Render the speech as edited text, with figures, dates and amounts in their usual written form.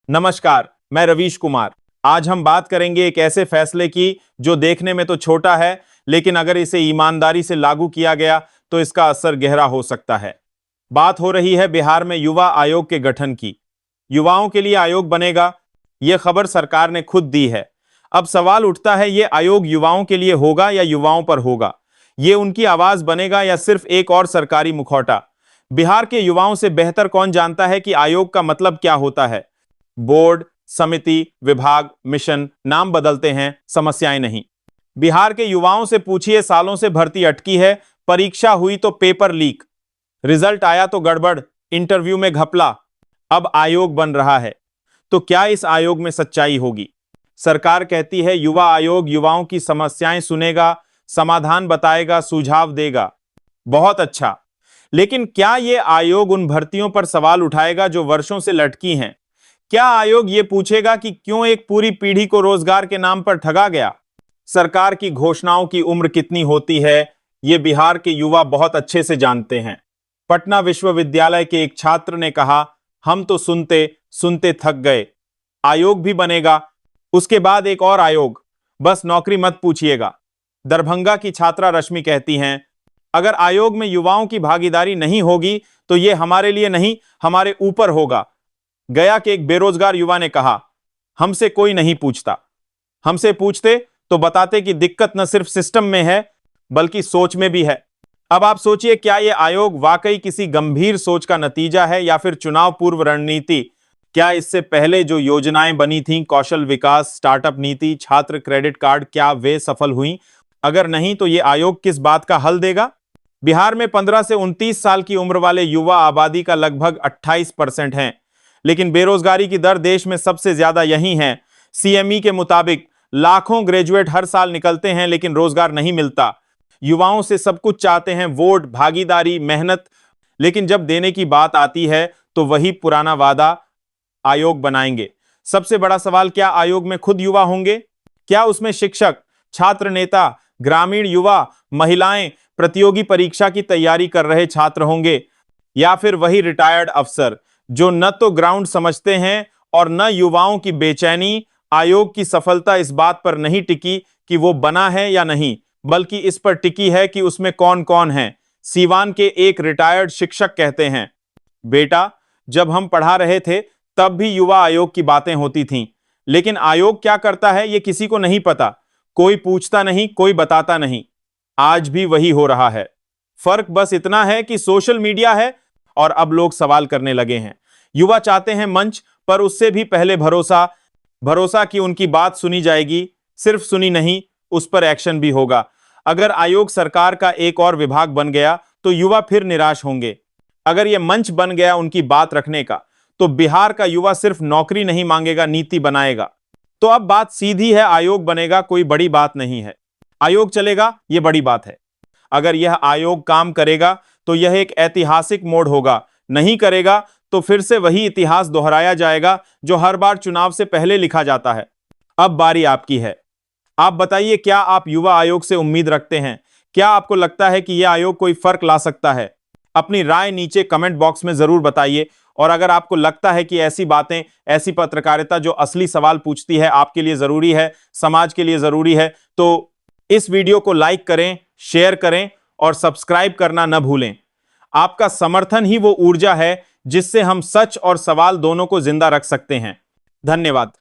नमस्कार, मैं रवीश कुमार। आज हम बात करेंगे एक ऐसे फैसले की जो देखने में तो छोटा है, लेकिन अगर इसे ईमानदारी से लागू किया गया तो इसका असर गहरा हो सकता है। बात हो रही है बिहार में युवा आयोग के गठन की। युवाओं के लिए आयोग बनेगा, यह खबर सरकार ने खुद दी है। अब सवाल उठता है, यह आयोग युवाओं के लिए होगा या युवाओं पर होगा? ये उनकी आवाज बनेगा या सिर्फ एक और सरकारी मुखौटा? बिहार के युवाओं से बेहतर कौन जानता है कि आयोग का मतलब क्या होता है? बोर्ड, समिति, विभाग, मिशन, नाम बदलते हैं, समस्याएं नहीं। बिहार के युवाओं से पूछिए, सालों से भर्ती अटकी है, परीक्षा हुई तो पेपर लीक, रिजल्ट आया तो गड़बड़, इंटरव्यू में घपला, अब आयोग बन रहा है। तो क्या इस आयोग में सच्चाई होगी? सरकार कहती है युवा आयोग युवाओं की समस्याएं सुनेगा, समाधान बताएगा, सुझाव देगा। बहुत अच्छा, लेकिन क्या यह आयोग उन भर्तियों पर सवाल उठाएगा जो वर्षों से लटकी हैं? क्या आयोग यह पूछेगा कि क्यों एक पूरी पीढ़ी को रोजगार के नाम पर ठगा गया? सरकार की घोषणाओं की उम्र कितनी होती है, ये बिहार के युवा बहुत अच्छे से जानते हैं। पटना विश्वविद्यालय के एक छात्र ने कहा, हम तो सुनते सुनते थक गए। आयोग भी बनेगा, उसके बाद एक और आयोग, बस नौकरी मत पूछिएगा। दरभंगा की छात्रा रश्मि कहती हैं, अगर आयोग में युवाओं की भागीदारी नहीं होगी तो यह हमारे लिए नहीं, हमारे ऊपर होगा। गया के एक बेरोजगार युवा ने कहा, हमसे कोई नहीं पूछता, हमसे पूछते तो बताते कि दिक्कत न सिर्फ सिस्टम में है बल्कि सोच में भी है। अब आप सोचिए, क्या यह आयोग वाकई किसी गंभीर सोच का नतीजा है या फिर चुनाव पूर्व रणनीति? क्या इससे पहले जो योजनाएं बनी थीं, कौशल विकास, स्टार्टअप नीति, छात्र क्रेडिट कार्ड, क्या वे सफल हुई? अगर नहीं तो यह आयोग किस बात का हल देगा? बिहार में 15 से 29 साल की उम्र वाले युवा आबादी का लगभग 28% है, लेकिन बेरोजगारी की दर देश में सबसे ज्यादा यही है। सीएमई के मुताबिक लाखों ग्रेजुएट हर साल निकलते हैं लेकिन रोजगार नहीं मिलता। युवाओं से सब कुछ चाहते हैं, वोट, भागीदारी, मेहनत, लेकिन जब देने की बात आती है तो वही पुराना वादा, आयोग बनाएंगे। सबसे बड़ा सवाल, क्या आयोग में खुद युवा होंगे? क्या उसमें शिक्षक, छात्र नेता, ग्रामीण युवा, महिलाएं, प्रतियोगी परीक्षा की तैयारी कर रहे छात्र होंगे, या फिर वही रिटायर्ड अफसर जो न तो ग्राउंड समझते हैं और न युवाओं की बेचैनी? आयोग की सफलता इस बात पर नहीं टिकी कि वो बना है या नहीं, बल्कि इस पर टिकी है कि उसमें कौन कौन है। सीवान के एक रिटायर्ड शिक्षक कहते हैं, बेटा, जब हम पढ़ा रहे थे तब भी युवा आयोग की बातें होती थीं, लेकिन आयोग क्या करता है ये किसी को नहीं पता, कोई पूछता नहीं, कोई बताता नहीं। आज भी वही हो रहा है। फर्क बस इतना है कि सोशल मीडिया है और अब लोग सवाल करने लगे हैं। युवा चाहते हैं मंच, पर उससे भी पहले भरोसा कि उनकी बात सुनी जाएगी, सिर्फ सुनी नहीं, उस पर एक्शन भी होगा। अगर आयोग सरकार का एक और विभाग बन गया तो युवा फिर निराश होंगे। अगर यह मंच बन गया उनकी बात रखने का, तो बिहार का युवा सिर्फ नौकरी नहीं मांगेगा, नीति बनाएगा। तो अब बात सीधी है, आयोग बनेगा कोई बड़ी बात नहीं है, आयोग चलेगा यह बड़ी बात है। अगर यह आयोग काम करेगा तो यह एक ऐतिहासिक मोड़ होगा, नहीं करेगा तो फिर से वही इतिहास दोहराया जाएगा जो हर बार चुनाव से पहले लिखा जाता है। अब बारी आपकी है। आप बताइए, क्या आप युवा आयोग से उम्मीद रखते हैं? क्या आपको लगता है कि यह आयोग कोई फर्क ला सकता है? अपनी राय नीचे कमेंट बॉक्स में जरूर बताइए। और अगर आपको लगता है कि ऐसी बातें, ऐसी पत्रकारिता जो असली सवाल पूछती है, आपके लिए जरूरी है, समाज के लिए जरूरी है, तो इस वीडियो को लाइक करें, शेयर करें और सब्सक्राइब करना न भूलें। आपका समर्थन ही वो ऊर्जा है जिससे हम सच और सवाल दोनों को जिंदा रख सकते हैं। धन्यवाद।